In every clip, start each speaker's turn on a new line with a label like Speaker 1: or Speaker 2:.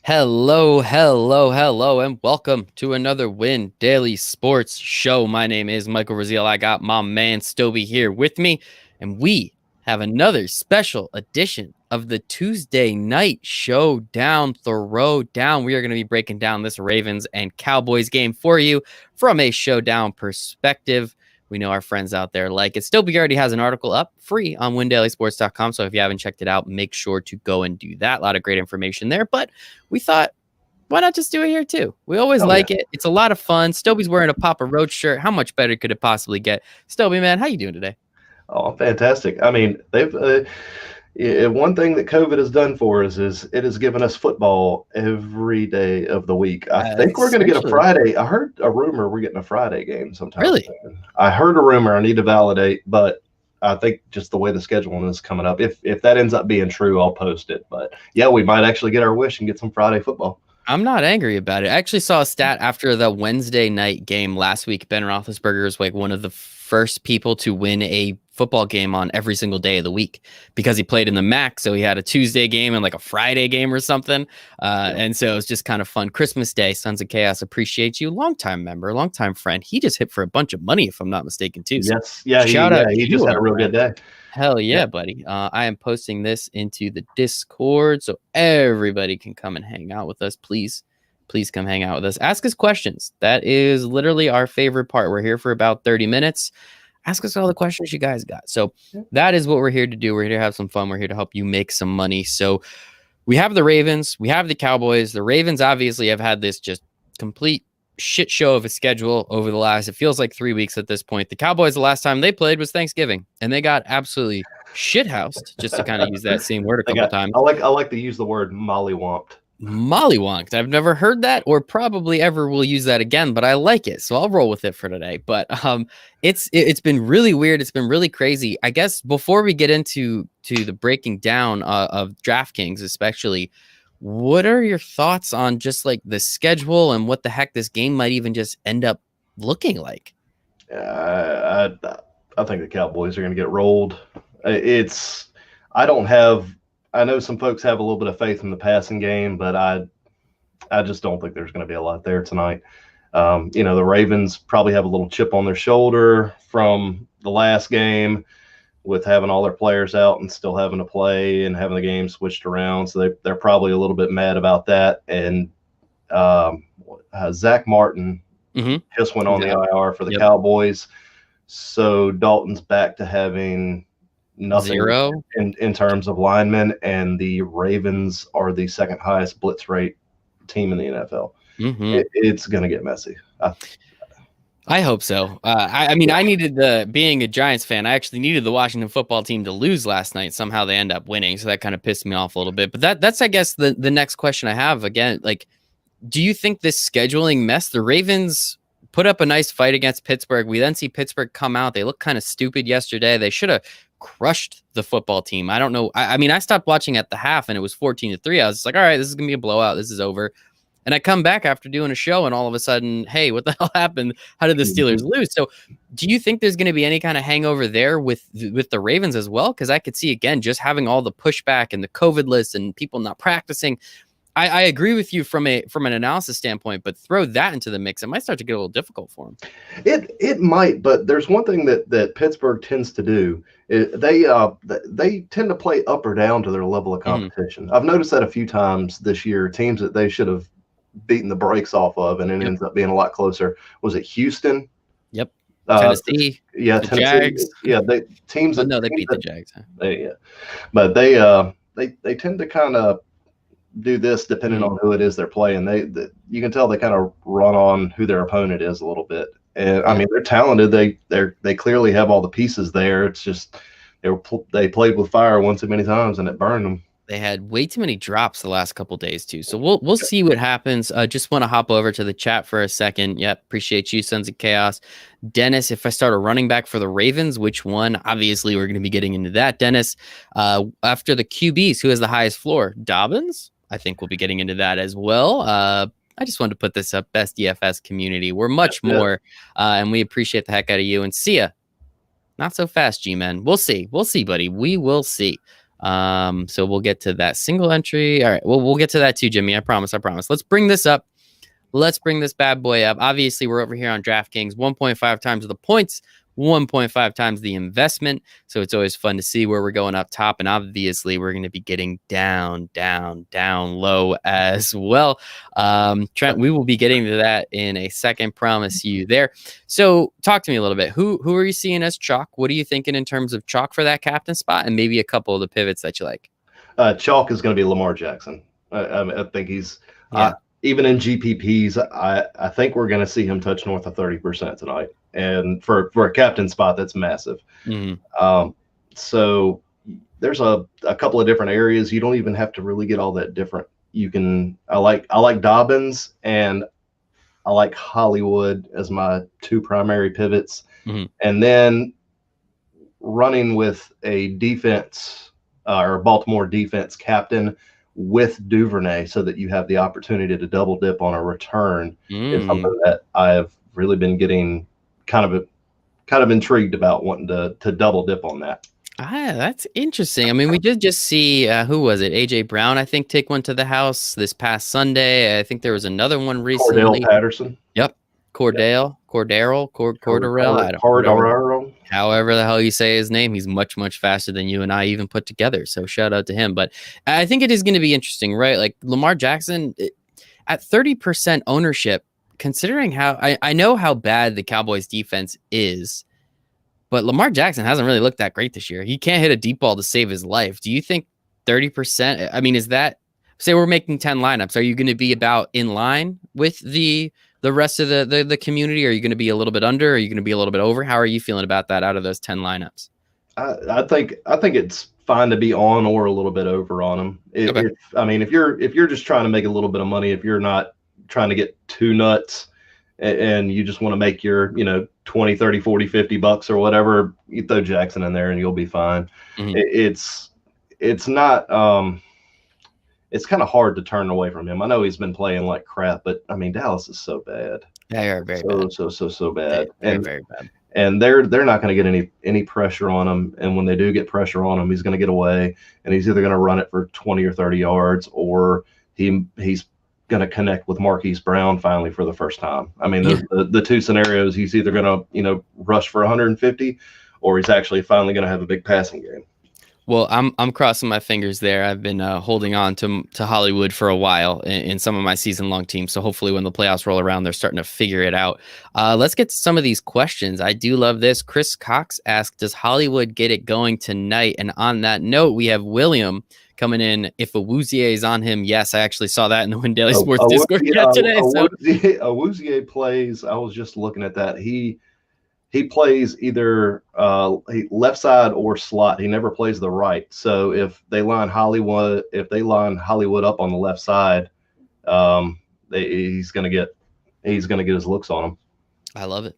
Speaker 1: Hello, hello, hello, and welcome to another Win Daily Sports Show. My name is Michael Raziel. I got my man Stoweby here with me, and we have another special edition of the Tuesday night Showdown, Throwdown. We are going to be breaking down this Ravens and Cowboys game for you from a Showdown perspective. We know our friends out there like it. Stoweby already has an article up free on windailysports.com. So if you haven't checked it out, make sure to go and do that. A lot of great information there. But we thought, why not just do it here too? We always like it. It's a lot of fun. Stoby's wearing a Papa Roach shirt. How much better could it possibly get? Stoby, man, how you doing today?
Speaker 2: Oh, fantastic. I mean, they've one thing that COVID has done for us is it has given us football every day of the week. I think we're going to get a Friday. I heard a rumor we're getting a Friday game sometime.
Speaker 1: Really?
Speaker 2: Soon. I heard a rumor. I need to validate, but I think just the way the scheduling is coming up, if that ends up being true, I'll post it. But yeah, we might actually get our wish and get some Friday football.
Speaker 1: I'm not angry about it. I actually saw a stat after the Wednesday night game last week. Ben Roethlisberger was like one of the first people to win a football game on every single day of the week because he played in the MAC. So he had a Tuesday game and like a Friday game or something. And so it was just kind of fun. Christmas Day, Sons of Chaos, appreciate you. Longtime member, longtime friend. He just hit for a bunch of money, if I'm not mistaken, too. So
Speaker 2: yes. Yeah.
Speaker 1: Shout out.
Speaker 2: He just had a real good day.
Speaker 1: Hell yeah, buddy. I am posting this into the Discord so everybody can come and hang out with us. Please come hang out with us. Ask us questions. That is literally our favorite part. We're here for about 30 minutes. Ask us all the questions you guys got. So that is what we're here to do. We're here to have some fun. We're here to help you make some money. So we have the Ravens. We have the Cowboys. The Ravens obviously have had this just complete shit show of a schedule over the last, it feels like 3 weeks at this point. The Cowboys, the last time they played was Thanksgiving, and they got absolutely shithoused, just to kind of use that same word a couple times.
Speaker 2: I like to use the word mollywomped.
Speaker 1: Mollywonked. I've never heard that or probably ever will use that again, but I like it. So I'll roll with it for today. But it's been really weird. It's been really crazy. I guess before we get into the breaking down of DraftKings, especially, what are your thoughts on just like the schedule and what the heck this game might even just end up looking like?
Speaker 2: I think the Cowboys are going to get rolled. I know some folks have a little bit of faith in the passing game, but I just don't think there's going to be a lot there tonight. The Ravens probably have a little chip on their shoulder from the last game with having all their players out and still having to play and having the game switched around. So they're probably a little bit mad about that. And Zach Martin just went on the IR for the Cowboys. So Dalton's back to having nothing
Speaker 1: Zero
Speaker 2: in terms of linemen, and the Ravens are the second highest blitz rate team in the NFL. It's going to get messy.
Speaker 1: I hope so. I mean, I needed being a Giants fan, I actually needed the Washington football team to lose last night. Somehow they end up winning. So that kind of pissed me off a little bit. But that's, I guess, the next question I have again. Like, do you think this scheduling mess, the Ravens put up a nice fight against Pittsburgh. We then see Pittsburgh come out. They look kind of stupid yesterday. They should have crushed the football team. I don't know. I mean, I stopped watching at the half and it was 14-3. I was just like, all right, this is going to be a blowout. This is over. And I come back after doing a show and all of a sudden, hey, what the hell happened? How did the Steelers lose? So do you think there's going to be any kind of hangover there with the Ravens as well? Because I could see, again, just having all the pushback and the COVID list and people not practicing. I agree with you from an analysis standpoint, but throw that into the mix, it might start to get a little difficult for them.
Speaker 2: It might, but there's one thing that Pittsburgh tends to do. They tend to play up or down to their level of competition. I've noticed that a few times this year. Teams that they should have beaten the brakes off of, and it ends up being a lot closer. Was it Houston?
Speaker 1: Yep. Tennessee.
Speaker 2: Yeah,
Speaker 1: the
Speaker 2: Tennessee.
Speaker 1: Jags.
Speaker 2: Yeah, they beat
Speaker 1: the Jags. Huh?
Speaker 2: But they tend to kind of do this depending on who it is they're playing. You can tell they kind of run on who their opponent is a little bit. And I mean, they're talented. They clearly have all the pieces there. It's just they played with fire one too many times and it burned them.
Speaker 1: They had way too many drops the last couple days too. So we'll see what happens. Just want to hop over to the chat for a second. Yep, appreciate you, Sons of Chaos. Dennis, if I start a running back for the Ravens, which one? Obviously, we're going to be getting into that. Dennis, after the QBs, who has the highest floor? Dobbins? I think we'll be getting into that as well. I just wanted to put this up. Best DFS community. We're much more, and we appreciate the heck out of you. And see ya. Not so fast, G-Men. We'll see. We'll see, buddy. We will see. So we'll get to that single entry. All right. Well, we'll get to that too, Jimmy. I promise. Let's bring this up. Let's bring this bad boy up. Obviously, we're over here on DraftKings, 1.5 times the points, 1.5 times the investment. So it's always fun to see where we're going up top. And obviously, we're going to be getting down low as well. Trent, we will be getting to that in a second. Promise you there. So talk to me a little bit. Who are you seeing as chalk? What are you thinking in terms of chalk for that captain spot? And maybe a couple of the pivots that you like.
Speaker 2: Chalk is going to be Lamar Jackson. I think he's even in GPPs. I think we're going to see him touch north of 30% tonight, and for a captain spot, that's massive. So there's a couple of different areas. You don't even have to really get all that different. You can. I like Dobbins and I like Hollywood as my two primary pivots, and then running with a defense. Or Baltimore defense captain with Duvernay, so that you have the opportunity to double dip on a return is something that I've really been getting kind of intrigued about, wanting to double dip on that.
Speaker 1: That's interesting. I mean, we did just see who was it? AJ Brown, I think, take one to the house this past Sunday. I think there was another one recently.
Speaker 2: Cordell Patterson.
Speaker 1: Yep. Cordell. However the hell you say his name, he's much faster than you and I even put together. So shout out to him. But I think it is going to be interesting, right? Like Lamar Jackson at 30% ownership, considering how I know how bad the Cowboys defense is, but Lamar Jackson hasn't really looked that great this year. He can't hit a deep ball to save his life. Do you think 30%? I mean, is that, say we're making 10 lineups, are you going to be about in line with the rest of the community? Are you going to be a little bit under? Are you going to be a little bit over? How are you feeling about that out of those 10 lineups?
Speaker 2: I think it's fine to be on or a little bit over on them. If you're just trying to make a little bit of money, if you're not trying to get too nuts and you just want to make your, 20, 30, 40, $50 or whatever, you throw Jackson in there and you'll be fine. It's not, it's kind of hard to turn away from him. I know he's been playing like crap, but I mean, Dallas is so bad.
Speaker 1: They are very bad.
Speaker 2: So bad.
Speaker 1: Very bad.
Speaker 2: And they're not going to get any pressure on him. And when they do get pressure on him, he's going to get away, and he's either going to run it for 20 or 30 yards, or he's going to connect with Marquise Brown finally for the first time. I mean, the two scenarios, he's either going to, rush for 150, or he's actually finally going to have a big passing game.
Speaker 1: Well, I'm crossing my fingers there. I've been holding on to Hollywood for a while in some of my season-long teams. So hopefully when the playoffs roll around, they're starting to figure it out. Let's get to some of these questions. I do love this. Chris Cox asked, does Hollywood get it going tonight? And on that note, we have William coming in. If Awuzie is on him, yes, I actually saw that in the Win Daily Sports Discord today.
Speaker 2: Awuzie plays. I was just looking at that. He plays either left side or slot. He never plays the right. So if they line Hollywood up on the left side, he's gonna get his looks on him.
Speaker 1: I love it.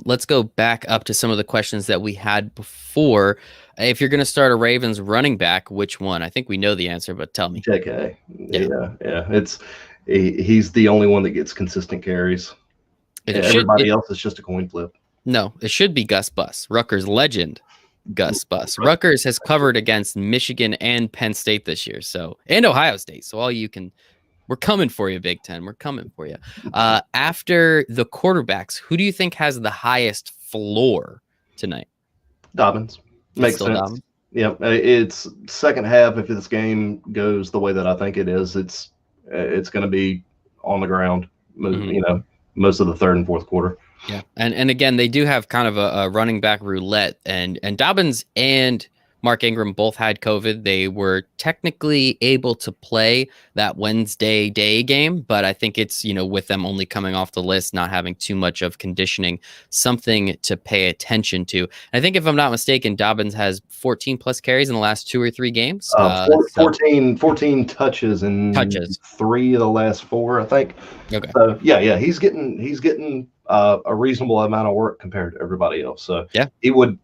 Speaker 1: Let's go back up to some of the questions that we had before. If you're gonna start a Ravens running back, which one? I think we know the answer, but tell me.
Speaker 2: JK. Yeah. He's the only one that gets consistent carries. Everybody else is just a coin flip.
Speaker 1: No, it should be Gus Bus, Rutgers legend. Gus Bus. Rutgers has covered against Michigan and Penn State this year, and Ohio State. So we're coming for you, Big Ten. We're coming for you. After the quarterbacks, who do you think has the highest floor tonight?
Speaker 2: Dobbins. Makes sense. Dobbins? Yeah, it's second half. If this game goes the way that I think it is, it's going to be on the ground. Most of the third and fourth quarter.
Speaker 1: Yeah. And again, they do have kind of a running back roulette, and Dobbins and Mark Ingram both had COVID. They were technically able to play that Wednesday day game, but I think it's, with them only coming off the list, not having too much of conditioning, something to pay attention to. And I think if I'm not mistaken, Dobbins has 14 plus carries in the last 2 or 3 games.
Speaker 2: 14 touches in 3 of the last 4, I think.
Speaker 1: Okay.
Speaker 2: So yeah, he's getting a reasonable amount of work compared to everybody else. So yeah, he would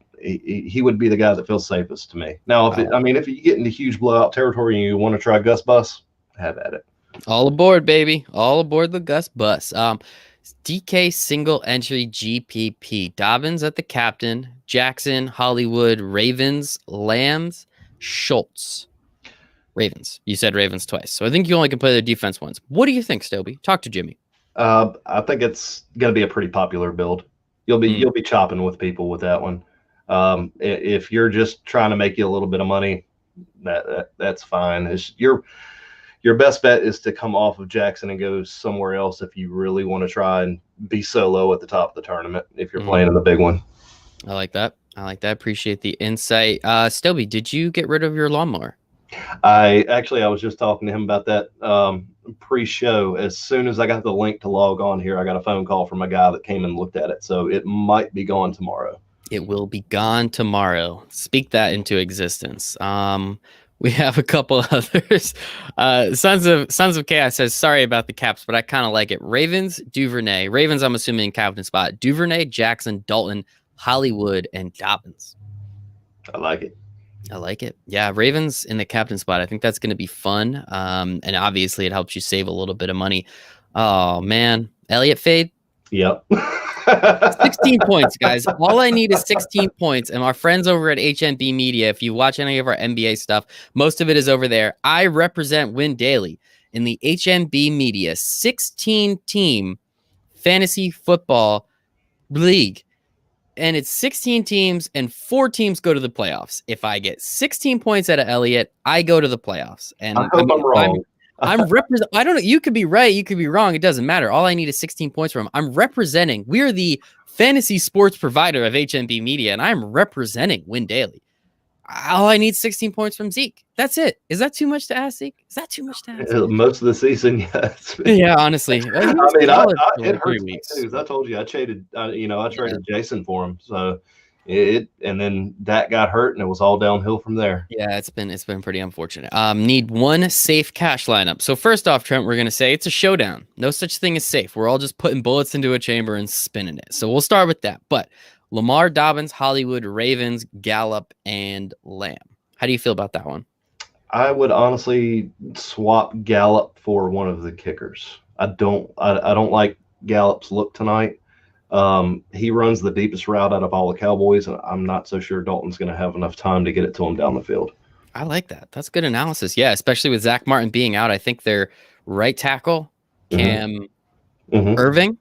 Speaker 2: be the guy that feels safest to me. Now, if you get into huge blowout territory and you want to try Gus Bus, have at it.
Speaker 1: All aboard, baby. All aboard the Gus Bus. DK single entry GPP. Dobbins at the captain. Jackson, Hollywood, Ravens, Lambs, Schultz. Ravens. You said Ravens twice. So I think you only can play their defense once. What do you think, Stoweby? Talk to Jimmy.
Speaker 2: I think it's going to be a pretty popular build. You'll be chopping with people with that one. If you're just trying to make you a little bit of money, that's fine. Your best bet is to come off of Jackson and go somewhere else if you really want to try and be solo at the top of the tournament if you're playing in the big one.
Speaker 1: I like that. Appreciate the insight. Stoweby, did you get rid of your lawnmower?
Speaker 2: I was just talking to him about that pre-show. As soon as I got the link to log on here, I got a phone call from a guy that came and looked at it. So it might be gone tomorrow.
Speaker 1: It will be gone tomorrow. Speak that into existence. We have a couple others. Sons of Chaos says, sorry about the caps, but I kind of like it. Ravens, Duvernay. Ravens, I'm assuming captain spot. Duvernay, Jackson, Dalton, Hollywood, and Dobbins.
Speaker 2: I like it.
Speaker 1: Yeah, Ravens in the captain spot. I think that's going to be fun. And obviously it helps you save a little bit of money. Oh, man. Elliott fade?
Speaker 2: Yep.
Speaker 1: 16 points, guys. All I need is 16 points. And our friends over at HNB Media, if you watch any of our NBA stuff, most of it is over there. I represent Win Daily in the HNB Media 16-team fantasy football league. And it's 16 teams and 4 teams go to the playoffs. If I get 16 points out of Elliott, I go to the playoffs. And
Speaker 2: I hope I'm wrong.
Speaker 1: I don't know. You could be right. You could be wrong. It doesn't matter. All I need is 16 points from him. I'm representing. We're the fantasy sports provider of HNB Media, and I'm representing Win Daily. All I need 16 points from Zeke. That's it. Is that too much to ask, Zeke? Is that too much to ask?
Speaker 2: Most of the season, yes.
Speaker 1: Yeah, honestly.
Speaker 2: It hurts me too. I told you, I traded Jason for him. So and then that got hurt, and it was all downhill from there.
Speaker 1: Yeah, it's been pretty unfortunate. Need one safe cash lineup. So first off, Trent, we're gonna say it's a showdown. No such thing as safe. We're all just putting bullets into a chamber and spinning it. So we'll start with that. But Lamar, Dobbins, Hollywood, Ravens, Gallup, and Lamb. How do you feel about that one?
Speaker 2: I would honestly swap Gallup for one of the kickers. I don't like Gallup's look tonight. He runs the deepest route out of all the Cowboys, and I'm not so sure Dalton's going to have enough time to get it to him down the field.
Speaker 1: I like that. That's good analysis. Yeah, especially with Zach Martin being out. I think their right tackle, Cam Irving.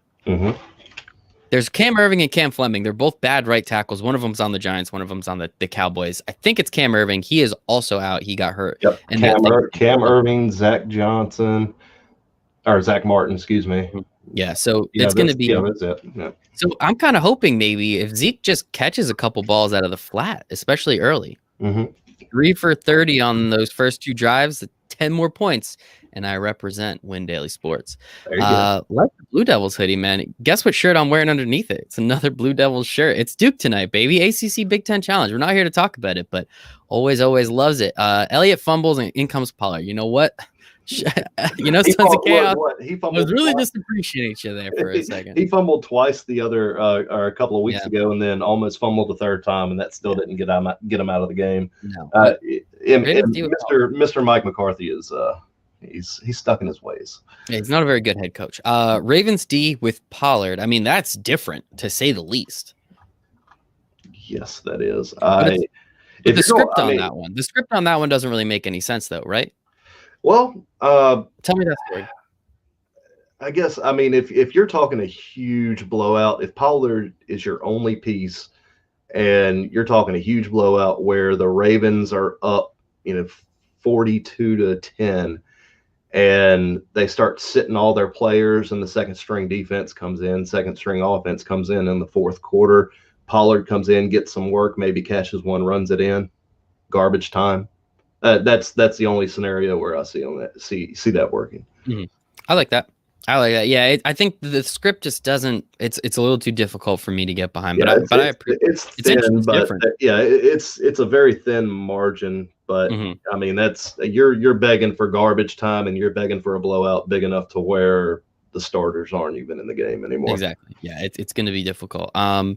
Speaker 1: There's Cam Irving and Cam Fleming. They're both bad right tackles. One of them's on the Giants. One of them's on the Cowboys. I think it's Cam Irving. He is also out. He got hurt.
Speaker 2: Yep. And Cam Irving, Zach Martin, excuse me.
Speaker 1: Yeah, so it's going to be.
Speaker 2: Yeah, that's it. Yeah.
Speaker 1: So I'm kind of hoping maybe if Zeke just catches a couple balls out of the flat, especially early. 3 for 30 on those first 2 drives, 10 more points. And I represent Win Daily Sports. Like the Blue Devils hoodie, man. Guess what shirt I'm wearing underneath it? It's another Blue Devils shirt. It's Duke tonight, baby. ACC Big Ten Challenge. We're not here to talk about it, but always loves it. Elliott fumbles and in comes Pollard. You know what? Sons of Chaos.
Speaker 2: He
Speaker 1: was really just appreciating you there for a second.
Speaker 2: He fumbled twice the other or a couple of weeks ago, and then almost fumbled the third time, and that still didn't get him out of the game.
Speaker 1: No.
Speaker 2: Mr. Mike McCarthy is he's stuck in his ways.
Speaker 1: Yeah, he's not a very good head coach. Ravens D with Pollard. I mean, that's different to say the least.
Speaker 2: Yes, that is.
Speaker 1: The script on that one doesn't really make any sense, though, right?
Speaker 2: Well,
Speaker 1: tell me that story.
Speaker 2: I guess, I mean, if you're talking a huge blowout, if Pollard is your only piece and you're talking a huge blowout where the Ravens are up, 42-10, and they start sitting all their players and the second string defense comes in, second string offense comes in the fourth quarter, Pollard comes in, gets some work, maybe catches one, runs it in, garbage time. That's the only scenario where I see that working.
Speaker 1: I like that. Yeah, I think the script just doesn't. It's a little too difficult for me to get behind.
Speaker 2: Yeah,
Speaker 1: but I appreciate
Speaker 2: it's thin, but different. Yeah, it's a very thin margin. But I mean, you're begging for garbage time, and you're begging for a blowout big enough to where the starters aren't even in the game anymore.
Speaker 1: Exactly. Yeah, it's going to be difficult. How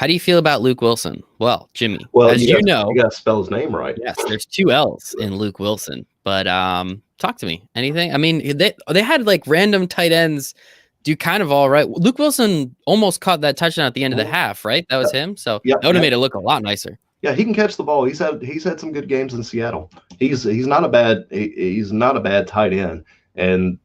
Speaker 1: do you feel about Luke Wilson? Well, Jimmy, as
Speaker 2: you
Speaker 1: know,
Speaker 2: you got to spell his name right.
Speaker 1: Yes, there's 2 L's in Luke Wilson. But talk to me. Anything? I mean, they had like random tight ends do kind of all right. Luke Wilson almost caught that touchdown at the end of the half, right? That was him. So that would have made it look a lot nicer.
Speaker 2: Yeah, he can catch the ball. He's had some good games in Seattle. He's not a bad tight end, and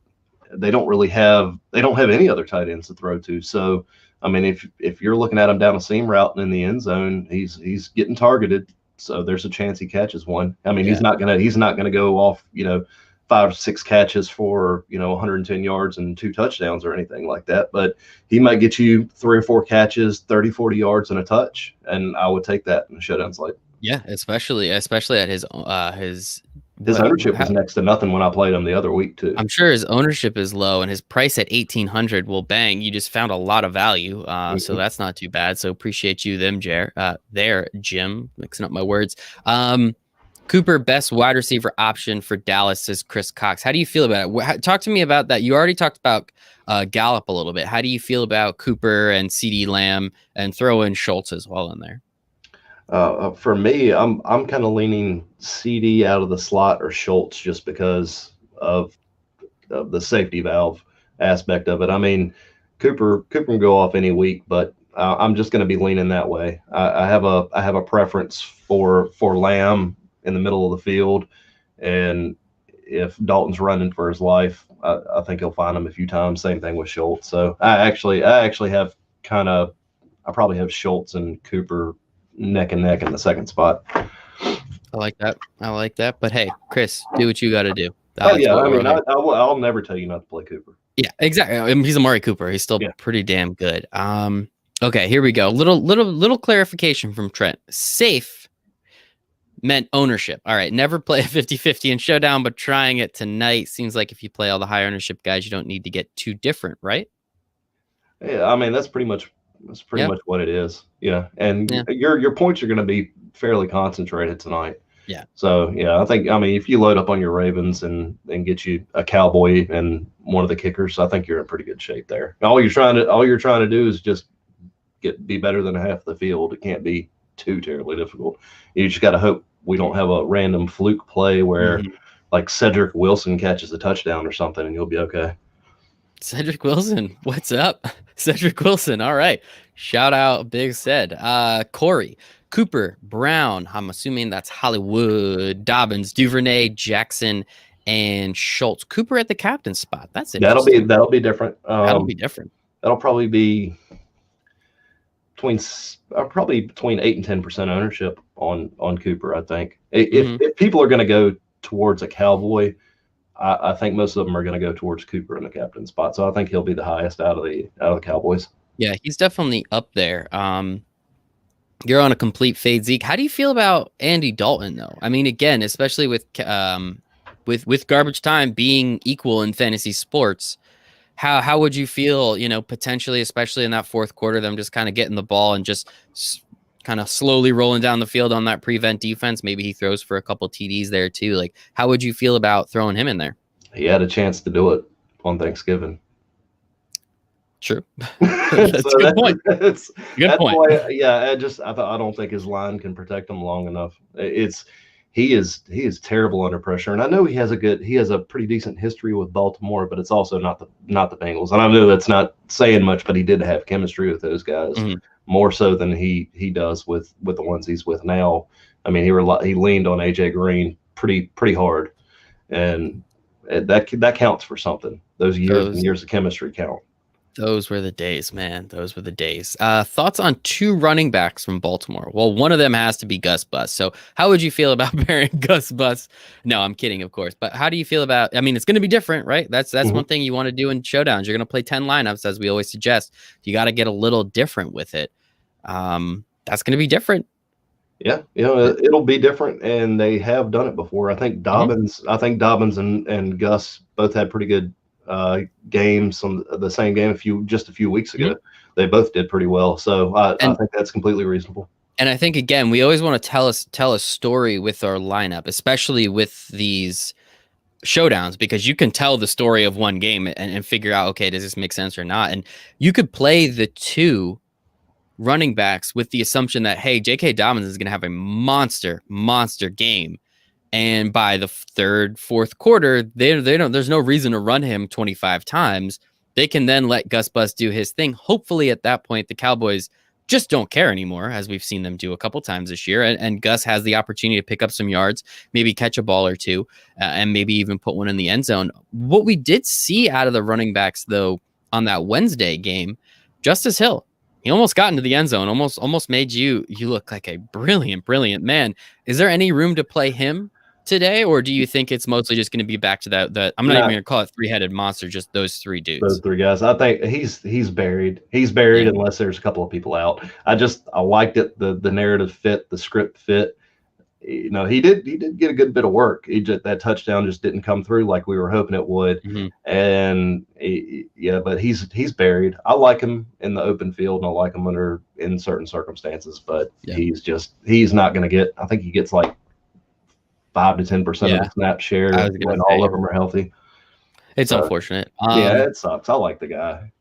Speaker 2: they don't have any other tight ends to throw to. So I mean, if you're looking at him down a seam route in the end zone, he's getting targeted. So there's a chance he catches one. I mean, he's not gonna go off 5 or 6 catches for 110 yards and 2 touchdowns or anything like that, but he might get you 3 or 4 catches, 30, 40 yards and a touch, and I would take that in a showdown slate.
Speaker 1: Yeah, especially at his
Speaker 2: ownership was next to nothing when I played him the other week too.
Speaker 1: I'm sure his ownership is low, and his price at 1,800 will bang. You just found a lot of value, so that's not too bad. So appreciate you there, Jim, mixing up my words. Cooper, best wide receiver option for Dallas, says Chris Cox. How do you feel about it? Talk to me about that. You already talked about Gallup a little bit. How do you feel about Cooper and CeeDee Lamb, and throw in Schultz as well in there?
Speaker 2: For me, I'm kind of leaning CD out of the slot or Schultz just because of the safety valve aspect of it. I mean, Cooper can go off any week, but I'm just going to be leaning that way. I have a preference for Lamb in the middle of the field, and if Dalton's running for his life, I think he'll find him a few times. Same thing with Schultz. So I actually have I probably have Schultz and Cooper neck and neck in the second spot.
Speaker 1: I like that. But hey, Chris, do what you got to do.
Speaker 2: I'll never tell you not to play Cooper.
Speaker 1: Yeah, exactly. I mean, he's Amari Cooper. He's still pretty damn good. Okay, here we go. Little clarification from Trent. Safe meant ownership. All right, never play a 50-50 in Showdown, but trying it tonight. Seems like if you play all the high ownership guys, you don't need to get too different, right?
Speaker 2: Yeah, I mean, that's pretty much what it is. Yeah, and your points are going to be fairly concentrated tonight. Yeah. So yeah, if you load up on your Ravens and get you a Cowboy and one of the kickers, I think you're in pretty good shape there. All you're trying to do is just be better than half the field. It can't be too terribly difficult. You just got to hope we don't have a random fluke play where like Cedric Wilson catches a touchdown or something, and you'll be okay.
Speaker 1: Cedric Wilson, what's up? Cedric Wilson, all right. Shout out Big Ced. Corey, Cooper, Brown, I'm assuming that's Hollywood, Dobbins, Duvernay, Jackson, and Schultz. Cooper at the captain spot. That's it.
Speaker 2: That'll be different.
Speaker 1: That'll be different.
Speaker 2: That'll probably be between 8 and 10% ownership on Cooper. I think if people are going to go towards a Cowboy, I think most of them are going to go towards Cooper in the captain spot. So I think he'll be the highest out of the Cowboys.
Speaker 1: Yeah, he's definitely up there. You're on a complete fade, Zeke. How do you feel about Andy Dalton, though? I mean, again, especially with garbage time being equal in fantasy sports, how would you feel, potentially, especially in that fourth quarter, them just kind of getting the ball and just kind of slowly rolling down the field on that prevent defense? Maybe he throws for a couple TDs there too. Like, how would you feel about throwing him in there?
Speaker 2: He had a chance to do it on Thanksgiving.
Speaker 1: True. That's a good point. Good point.
Speaker 2: Why, I don't think his line can protect him long enough. He is terrible under pressure, and I know he has a pretty decent history with Baltimore, but it's also not the Bengals. And I know that's not saying much, but he did have chemistry with those guys more so than he does with the ones he's with now. I mean, he leaned on AJ Green pretty hard, and that counts for something. Those years and years of chemistry count.
Speaker 1: Those were the days, man. Those were the days. Thoughts on 2 running backs from Baltimore? Well, one of them has to be Gus Bus. So how would you feel about pairing Gus Bus? No, I'm kidding, of course. But how do you feel about, I mean, it's going to be different, right? That's one thing you want to do in Showdowns. You're going to play 10 lineups, as we always suggest. You got to get a little different with it. That's going to be different.
Speaker 2: Yeah, it'll be different, and they have done it before. I think Dobbins and Gus both had pretty good games on the same game a few weeks ago. They both did pretty well, so I think that's completely reasonable.
Speaker 1: And I think, again, we always want to tell a story with our lineup, especially with these Showdowns, because you can tell the story of one game and figure out, okay, does this make sense or not? And you could play the 2 running backs with the assumption that, hey, J.K. Dobbins is going to have a monster game. And by the third, fourth quarter, there's no reason to run him 25 times. They can then let Gus Bus do his thing. Hopefully at that point, the Cowboys just don't care anymore, as we've seen them do a couple times this year. And Gus has the opportunity to pick up some yards, maybe catch a ball or two, and maybe even put one in the end zone. What we did see out of the running backs, though, on that Wednesday game, Justice Hill, he almost got into the end zone, almost made you look like a brilliant man. Is there any room to play him today, or do you think it's mostly just going to be back to that I'm not even going to call it three-headed monster, just those three dudes?
Speaker 2: Those three guys. I think he's buried. He's buried unless there's a couple of people out. I liked it. The narrative fit, the script fit. You know, he did get a good bit of work. That touchdown just didn't come through like we were hoping it would. And but he's buried. I like him in the open field, and I like him in certain circumstances. But he's not going to get. I think he gets like 5 to 10% of the snap share when all of them are healthy.
Speaker 1: It's unfortunate.
Speaker 2: It sucks. I like the guy.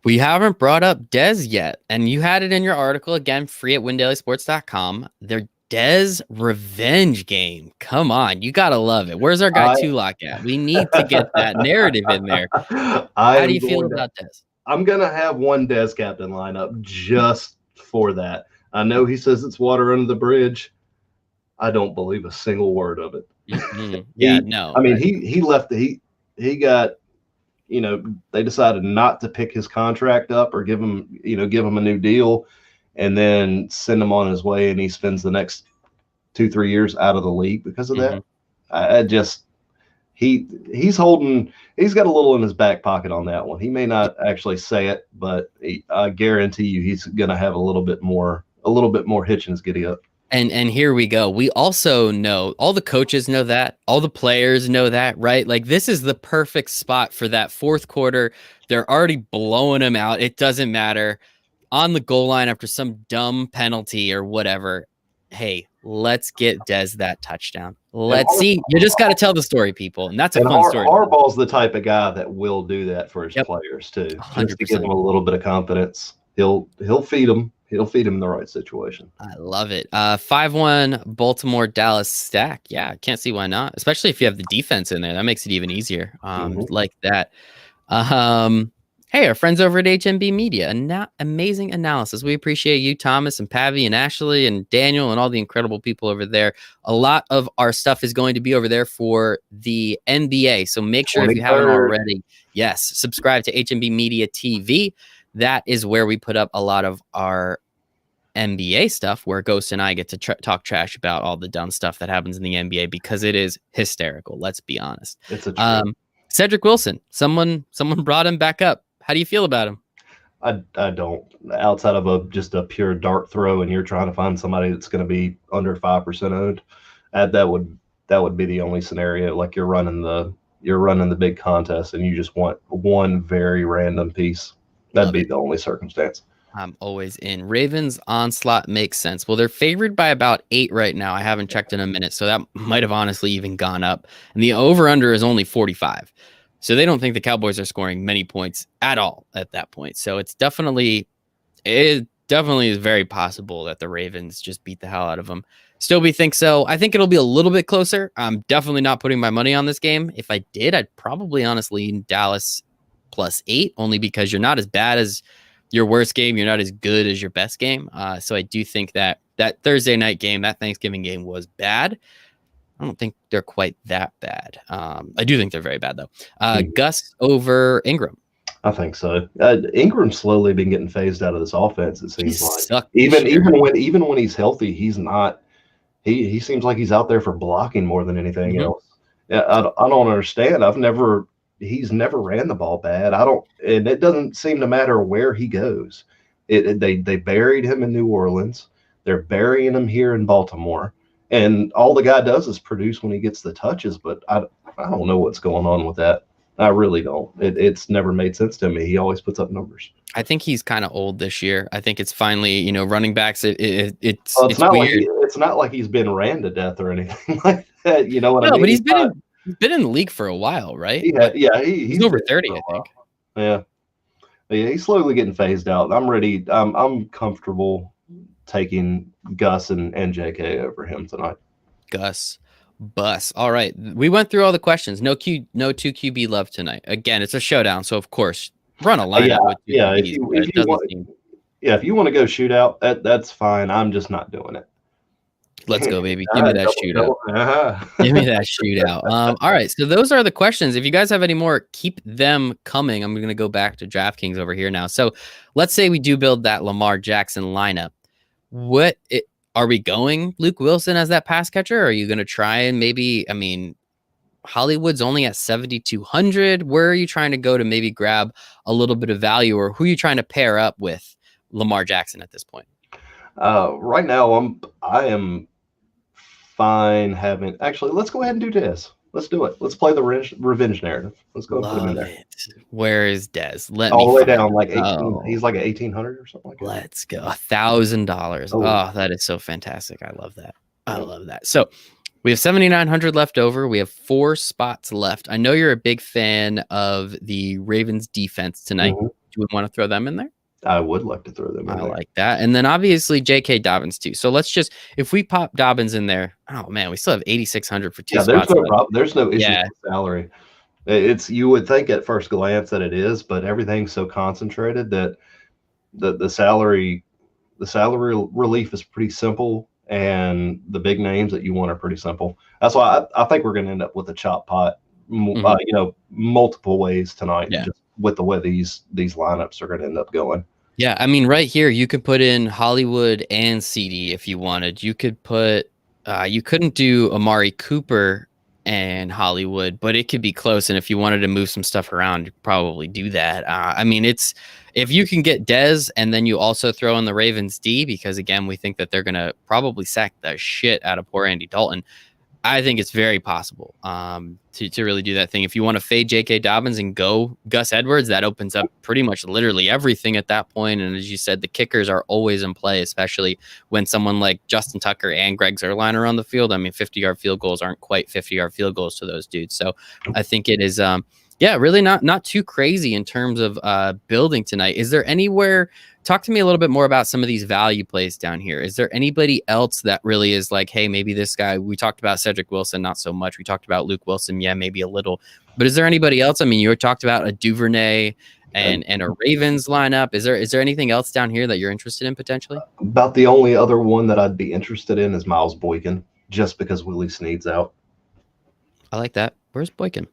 Speaker 1: We haven't brought up Dez yet, and you had it in your article, again, free at windailysports.com. Their Dez revenge game. Come on, you got to love it. Where's our guy Tulak at? We need to get that narrative in there. How do you feel about Dez?
Speaker 2: I'm going to have one Dez captain lineup just for that. I know he says it's water under the bridge. I don't believe a single word of it.
Speaker 1: No.
Speaker 2: I mean, he left. He got, they decided not to pick his contract up or give him a new deal, and then send him on his way, and he spends the next 2-3 years out of the league because of that. He's got a little in his back pocket on that one. He may not actually say it, but I guarantee you he's going to have a little bit more hitch in his giddy up.
Speaker 1: And here we go. We also know, all the coaches know that, all the players know that, right? Like, this is the perfect spot for that fourth quarter. They're already blowing him out. It doesn't matter. On the goal line after some dumb penalty or whatever. Hey, let's get Dez that touchdown. Let's see. You just got to tell the story, people. And that's a fun story.
Speaker 2: Harbaugh's the type of guy that will do that for his players too.
Speaker 1: 100%.
Speaker 2: Just to give them a little bit of confidence. He'll feed them. He'll feed him in the right situation.
Speaker 1: I love it. 5-1 Baltimore Dallas stack. Yeah, can't see why not. Especially if you have the defense in there. That makes it even easier. Like that. Hey, our friends over at HMB Media, amazing analysis. We appreciate you, Thomas and Pavi and Ashley and Daniel and all the incredible people over there. A lot of our stuff is going to be over there for the NBA. So make sure if you haven't already, subscribe to HMB Media TV. That is where we put up a lot of our NBA stuff, where Ghost and I get to talk trash about all the dumb stuff that happens in the NBA, because it is hysterical. Let's be honest.
Speaker 2: It's a
Speaker 1: Cedric Wilson, someone brought him back up. How do you feel about him?
Speaker 2: I don't. Outside of just a pure dart throw, and you're trying to find somebody that's going to be under 5% owned, that would be the only scenario. Like, you're running the big contest, and you just want one very random piece. That'd be the only circumstance.
Speaker 1: I'm always in. Ravens onslaught makes sense. Well, they're favored by about 8 right now. I haven't checked in a minute, so that might have honestly even gone up. And the over-under is only 45. So they don't think the Cowboys are scoring many points at all at that point. So it definitely is very possible that the Ravens just beat the hell out of them. Stoweby thinks so. I think it'll be a little bit closer. I'm definitely not putting my money on this game. If I did, I'd probably honestly lean Dallas +8, only because you're not as bad as your worst game. You're not as good as your best game. So I do think that Thursday night game, that Thanksgiving game, was bad. I don't think they're quite that bad. I do think they're very bad, though. Gus over Ingram.
Speaker 2: I think so. Ingram's slowly been getting phased out of this offense, it seems like.
Speaker 1: Even
Speaker 2: when he's healthy, he's not. He seems like he's out there for blocking more than anything else. Yeah, I don't understand. He's never ran the ball bad. And it doesn't seem to matter where he goes. They buried him in New Orleans. They're burying him here in Baltimore. And all the guy does is produce when he gets the touches, but I don't know what's going on with that. I really don't. It's never made sense to me. He always puts up numbers.
Speaker 1: I think he's kind of old this year. I think it's finally, running backs. It's
Speaker 2: not
Speaker 1: weird.
Speaker 2: It's not like he's been ran to death or anything like that. You know what I mean?
Speaker 1: But he's been in the league for a while, right?
Speaker 2: Yeah.
Speaker 1: He's over 30, I think.
Speaker 2: Yeah. He's slowly getting phased out. I'm ready. I'm comfortable taking Gus and JK over him tonight.
Speaker 1: Gus Bus. All right. We went through all the questions. No 2 QB love tonight. Again, it's a showdown. So, of course, run a lineup with two DBs, but
Speaker 2: if
Speaker 1: it
Speaker 2: you
Speaker 1: doesn't
Speaker 2: want,
Speaker 1: seem.
Speaker 2: if you want to go shootout, that's fine. I'm just not doing it.
Speaker 1: Let's go, baby. Give me that shootout. Give me that shootout. All right. So those are the questions. If you guys have any more, keep them coming. I'm going to go back to DraftKings over here now. So let's say we do build that Lamar Jackson lineup. Are we going Luke Wilson as that pass catcher? Or are you going to try and maybe, Hollywood's only at 7,200. Where are you trying to go to maybe grab a little bit of value, or who are you trying to pair up with Lamar Jackson at this point?
Speaker 2: Right now, I am fine having. Actually, let's go ahead and do this. Let's do it. Let's play the revenge narrative. Let's go and put him in there.
Speaker 1: Where is Dez?
Speaker 2: All the way down, like 18. He's like 1,800 or something like that.
Speaker 1: Let's go. $1,000. Oh, that is so fantastic. I love that. I love that. So we have 7,900 left over. We have 4 spots left. I know you're a big fan of the Ravens defense tonight. Mm-hmm. Do we want to throw them in there?
Speaker 2: I would like to throw them in there.
Speaker 1: I like that. And then obviously J.K. Dobbins too. So let's just, if we pop Dobbins in there, oh man, we still have 8,600 for 2 spots.
Speaker 2: There's no problem. There's no issue with salary. You would think at first glance that it is, but everything's so concentrated that the salary relief is pretty simple, and the big names that you want are pretty simple. That's why I think we're going to end up with a chop pot, multiple ways tonight, just with the way these lineups are going to end up going.
Speaker 1: Yeah, right here you could put in Hollywood and CD if you wanted. You could put you couldn't do Amari Cooper and Hollywood, but it could be close. And if you wanted to move some stuff around, you could probably do that. It's if you can get Dez and then you also throw in the Ravens D, because again, we think that they're going to probably sack the shit out of poor Andy Dalton. I think it's very possible to really do that thing. If you want to fade J.K. Dobbins and go Gus Edwards, that opens up pretty much literally everything at that point. And as you said, the kickers are always in play, especially when someone like Justin Tucker and Greg Zuerlein are on the field. 50-yard field goals aren't quite 50-yard field goals to those dudes. So I think it is, really not too crazy in terms of building tonight. Is there anywhere? Talk to me a little bit more about some of these value plays down here. Is there anybody else that really is like, hey, maybe this guy, we talked about Cedric Wilson, not so much. We talked about Luke Wilson. Yeah, maybe a little, but is there anybody else? You talked about a Duvernay and a Ravens lineup. Is there anything else down here that you're interested in potentially?
Speaker 2: About the only other one that I'd be interested in is Miles Boykin, just because Willie Snead's out.
Speaker 1: I like that. Where's Boykin?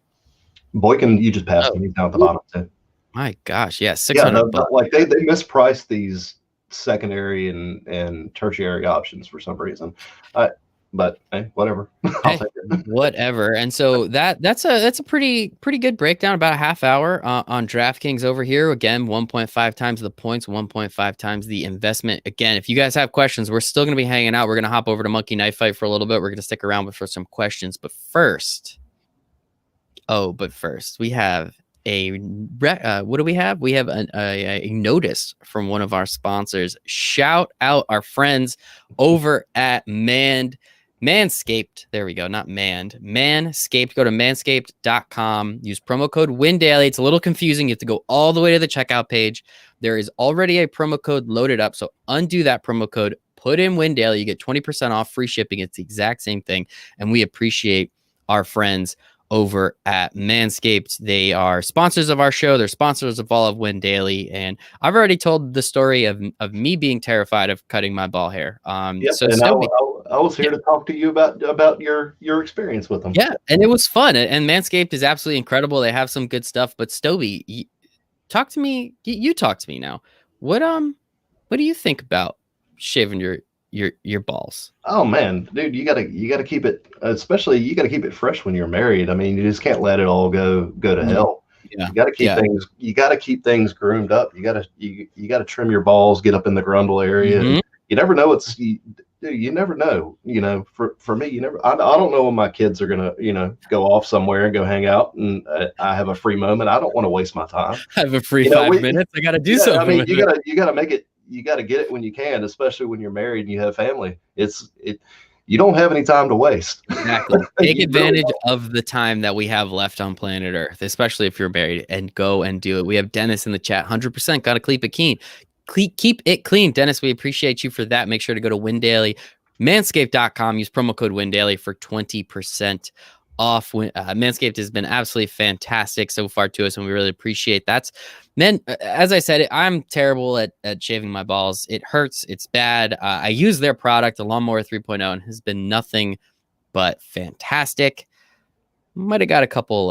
Speaker 2: Boykin, you just passed him. He's down at the bottom too.
Speaker 1: My gosh, yeah, $600.
Speaker 2: Like they mispriced these secondary and tertiary options for some reason. But hey, whatever. I'll take it.
Speaker 1: Whatever. And so that's a pretty good breakdown, about a half hour on DraftKings over here. Again, 1.5 times the points, 1.5 times the investment. Again, if you guys have questions, we're still going to be hanging out. We're going to hop over to Monkey Knife Fight for a little bit. We're going to stick around for some questions. But first, we have what do we have? We have a notice from one of our sponsors. Shout out our friends over at Manscaped. There we go. Not Manned. Manscaped. Go to manscaped.com. Use promo code WINDAILY. It's a little confusing. You have to go all the way to the checkout page. There is already a promo code loaded up. So undo that promo code. Put in WINDAILY. You get 20% off, free shipping. It's the exact same thing. And we appreciate our friends over at Manscaped. They are sponsors of our show. They're sponsors of all of Win Daily. And I've already told the story of me being terrified of cutting my ball hair.
Speaker 2: I was here to talk to you about your experience with them.
Speaker 1: Yeah, and it was fun. And Manscaped is absolutely incredible. They have some good stuff. But Stoweby, talk to me. You talk to me now. What do you think about shaving your balls?
Speaker 2: Oh man, dude, you gotta keep it, especially you gotta keep it fresh when you're married. You just can't let it all go to hell. Yeah. You gotta keep things groomed up. You gotta trim your balls, get up in the grundle area. Mm-hmm. You never know you never know. For me, I don't know when my kids are gonna go off somewhere and go hang out, and I have a free moment. I don't want to waste my time.
Speaker 1: I have a free 5 minutes. I gotta do something.
Speaker 2: You gotta make it. You got to get it when you can, especially when you're married and you have family. You don't have any time to waste.
Speaker 1: Exactly. Take advantage of the time that we have left on planet Earth, especially if you're married, and go and do it. We have Dennis in the chat. 100% got to keep it clean. Keep it clean. Dennis, we appreciate you for that. Make sure to go to Win Daily, manscaped.com. Use promo code WinDaily for 20% off. Manscaped has been absolutely fantastic so far to us, and we really appreciate that. Man, as I said, I'm terrible at shaving my balls. It hurts. It's bad. I use their product, the Lawnmower 3.0, and has been nothing but fantastic. Might have got a couple...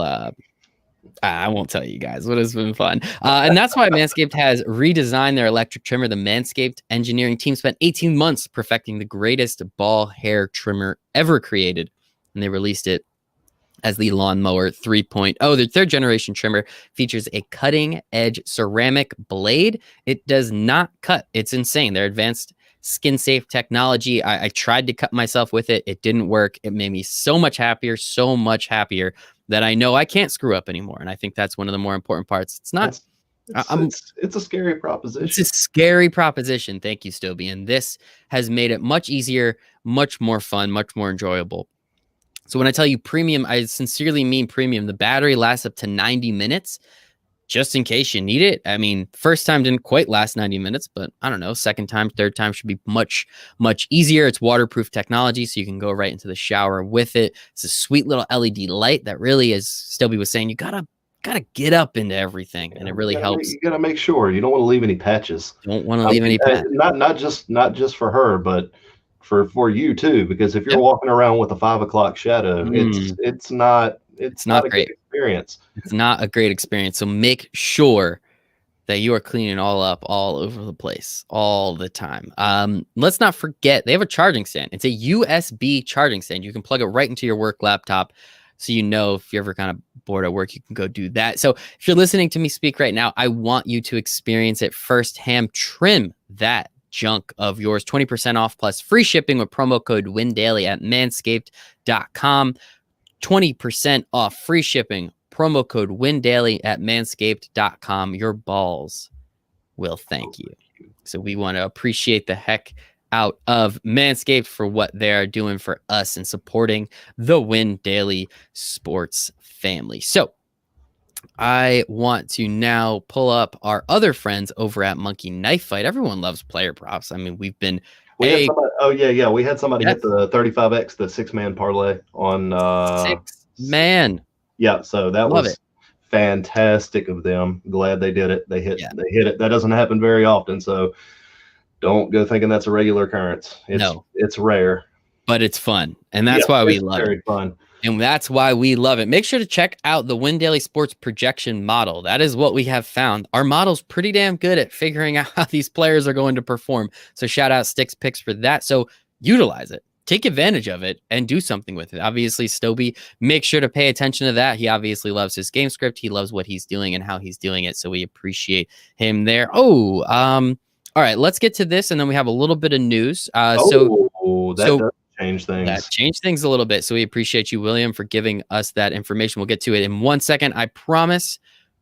Speaker 1: I won't tell you guys, but it's been fun. And that's why Manscaped has redesigned their electric trimmer. The Manscaped engineering team spent 18 months perfecting the greatest ball hair trimmer ever created, and they released it as the Lawnmower 3.0. Their third generation trimmer features a cutting edge ceramic blade. It does not cut. It's insane. Their advanced skin safe technology. I tried to cut myself with it. It didn't work. It made me so much happier that I know I can't screw up anymore. And I think that's one of the more important parts. It's not,
Speaker 2: it's a scary proposition.
Speaker 1: It's a scary proposition. Thank you, Stoweby. And this has made it much easier, much more fun, much more enjoyable. So when I tell you premium, I sincerely mean premium. The battery lasts up to 90 minutes, just in case you need it. I mean, first time didn't quite last 90 minutes, but I don't know, second time, third time should be much, much easier. It's waterproof technology, so you can go right into the shower with it. It's a sweet little LED light that really, as Stoweby was saying, you gotta get up into everything, and it really helps.
Speaker 2: You gotta make sure you don't want to leave any patches.
Speaker 1: Don't want to leave any patches.
Speaker 2: Not just for her, but for you too, because if you're walking around with a 5 o'clock shadow, it's not a
Speaker 1: great
Speaker 2: experience.
Speaker 1: It's not a great experience. So make sure that you are cleaning all up all over the place all the time. Let's not forget they have a charging stand. It's a USB charging stand. You can plug it right into your work laptop. So you know if you're ever kind of bored at work, you can go do that. So if you're listening to me speak right now, I want you to experience it firsthand. Trim that junk of yours. 20% off plus free shipping with promo code WINDAILY at manscaped.com. 20% off free shipping, promo code WINDAILY at manscaped.com. Your balls will thank you. So we want to appreciate the heck out of Manscaped for what they are doing for us and supporting the Win Daily Sports family. So I want to now pull up our other friends over at Monkey Knife Fight. Everyone loves player props. I mean, we had somebody hit the 35X, the 6-man parlay on 6-man.
Speaker 2: Yeah, so that was fantastic of them. Glad they did it. They hit it. That doesn't happen very often, so don't go thinking that's a regular occurrence. It's rare.
Speaker 1: But it's fun, and that's why we love it.
Speaker 2: Very fun.
Speaker 1: And that's why we love it. Make sure to check out the Win Daily Sports projection model. That is what we have found. Our model's pretty damn good at figuring out how these players are going to perform. So shout out Sticks Picks for that. So utilize it. Take advantage of it and do something with it. Obviously, Stoweby, make sure to pay attention to that. He obviously loves his game script. He loves what he's doing and how he's doing it. So we appreciate him there. All right, let's get to this. And then we have a little bit of news.
Speaker 2: Change things.
Speaker 1: That changed things a little bit. So we appreciate you, William, for giving us that information. We'll get to it in 1 second, I promise.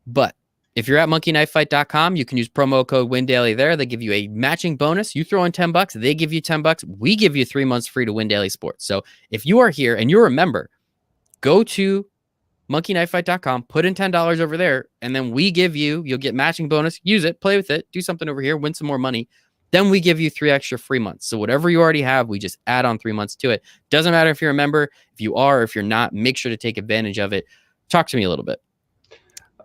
Speaker 1: But if you're at monkeyknifefight.com, you can use promo code WINDAILY there. They give you a matching bonus. You throw in $10, they give you $10. We give you 3 months free to Win Daily Sports. So if you are here and you're a member, go to monkeyknifefight.com, put in $10 over there, and then you'll get matching bonus. Use it, play with it, do something over here, win some more money. Then we give you 3 extra free months. So whatever you already have, we just add on 3 months to it. Doesn't matter if you're a member, if you are, or if you're not, make sure to take advantage of it. Talk to me a little bit.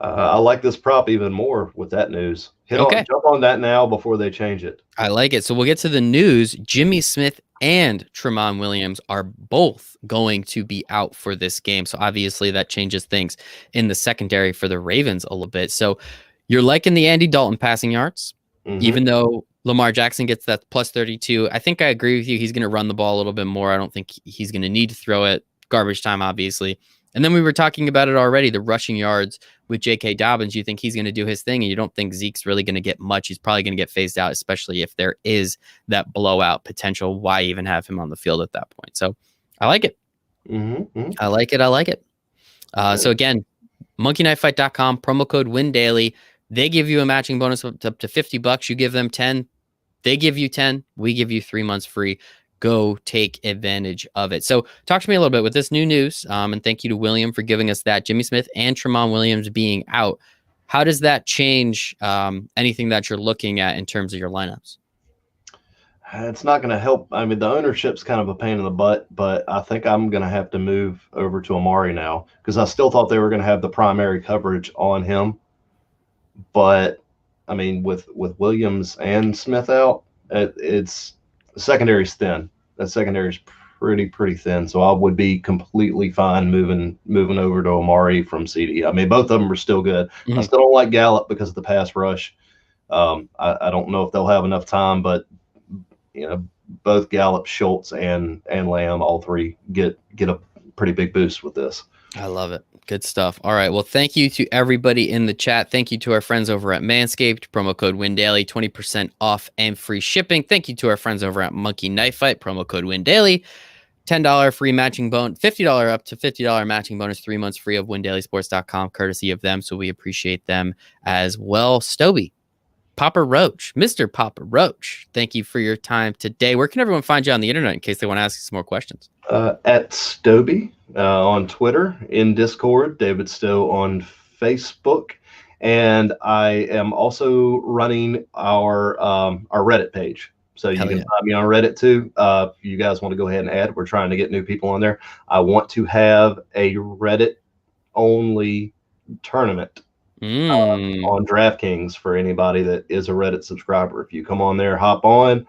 Speaker 2: I like this prop even more with that news. Jump on that now before they change it.
Speaker 1: I like it. So we'll get to the news. Jimmy Smith and Tramon Williams are both going to be out for this game. So obviously that changes things in the secondary for the Ravens a little bit. So you're liking the Andy Dalton passing yards, even though Lamar Jackson gets that plus 32. I think I agree with you. He's going to run the ball a little bit more. I don't think he's going to need to throw it. Garbage time, obviously. And then we were talking about it already, the rushing yards with J.K. Dobbins. You think he's going to do his thing, and you don't think Zeke's really going to get much. He's probably going to get phased out, especially if there is that blowout potential. Why even have him on the field at that point? So I like it. I like it. So again, monkeyknifefight.com, promo code WINDAILY. They give you a matching bonus up to $50. You give them 10. They give you 10. We give you 3 months free. Go take advantage of it. So talk to me a little bit with this new news. And thank you to William for giving us that. Jimmy Smith and Tramon Williams being out. How does that change anything that you're looking at in terms of your lineups?
Speaker 2: it's not going to help. I mean, the ownership's kind of a pain in the butt, but I think I'm going to have to move over to Amari now because I still thought they were going to have the primary coverage on him. But I mean, with Williams and Smith out, it's secondary's thin. That secondary's pretty thin. So I would be completely fine moving over to Amari from CD. I mean, both of them are still good. I still don't like Gallup because of the pass rush. I don't know if they'll have enough time, but both Gallup, Schultz, and Lamb, all three get a pretty big boost with this.
Speaker 1: I love it. Good stuff. All right. Well, thank you to everybody in the chat. Thank you to our friends over at Manscaped. Promo code WinDaily, 20% off and free shipping. Thank you to our friends over at Monkey Knife Fight. Promo code WinDaily. $10 free matching bonus, $50 up to $50 matching bonus, 3 months free of WinDailySports.com, courtesy of them. So we appreciate them as well. Stoweby, Papa Roach, Mr. Papa Roach, thank you for your time today. Where can everyone find you on the internet in case they want to ask you some more questions?
Speaker 2: At Stoweby on Twitter, in Discord, David Stowe on Facebook, and I am also running our Reddit page. So you can find me on Reddit too. If you guys want to go ahead and add, we're trying to get new people on there. I want to have a Reddit only tournament on DraftKings for anybody that is a Reddit subscriber. If you come on there, hop on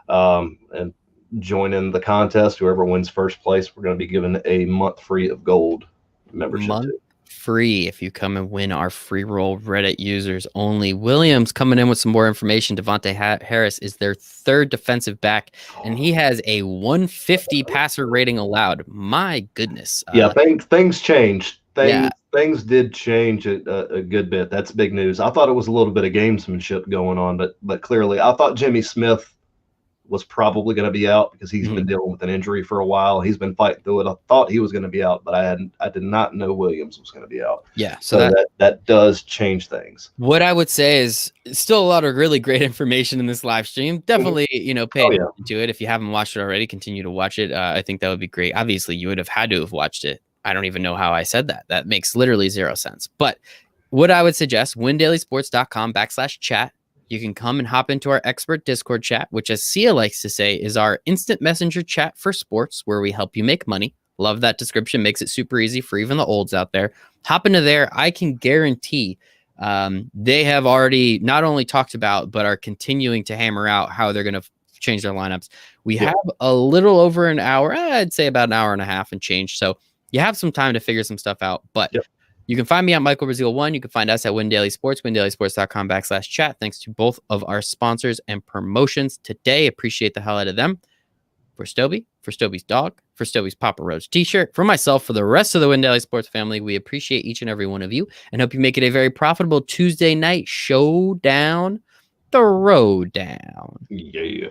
Speaker 2: and join in the contest. Whoever wins first place, we're going to be given a month free of gold membership.
Speaker 1: Free if you come and win our free roll. Reddit users only. Williams coming in with some more information. Devonte Harris is their third defensive back, and he has a 150 passer rating allowed. My goodness.
Speaker 2: Yeah, things changed. Things did change a good bit. That's big news. I thought it was a little bit of gamesmanship going on, but clearly I thought Jimmy Smith was probably going to be out because he's been dealing with an injury for a while. He's been fighting through it. I thought he was going to be out, but I did not know Williams was going to be out.
Speaker 1: Yeah.
Speaker 2: So that does change things.
Speaker 1: What I would say is still a lot of really great information in this live stream. Definitely, pay attention to it. If you haven't watched it already, continue to watch it. I think that would be great. Obviously, you would have had to have watched it. I don't even know how I said that. That makes literally zero sense. But what I would suggest, windailysports.com/chat. You can come and hop into our expert Discord chat, which, as Sia likes to say, is our instant messenger chat for sports, where we help you make money. Love that description. Makes it super easy for even the olds out there. Hop into there. I can guarantee they have already not only talked about, but are continuing to hammer out how they're going to change their lineups. We have a little over an hour. I'd say about an hour and a half and change. So you have some time to figure some stuff out. But you can find me at Michael Brazil 1. You can find us at Win Daily Sports, windailysports.com/chat. Thanks to both of our sponsors and promotions today. Appreciate the hell out of them. For Stoweby, for Stoby's dog, for Stoby's Papa Roach t-shirt, for myself, for the rest of the Win Daily Sports family, we appreciate each and every one of you and hope you make it a very profitable Tuesday night showdown, Throwdown.
Speaker 2: Yeah.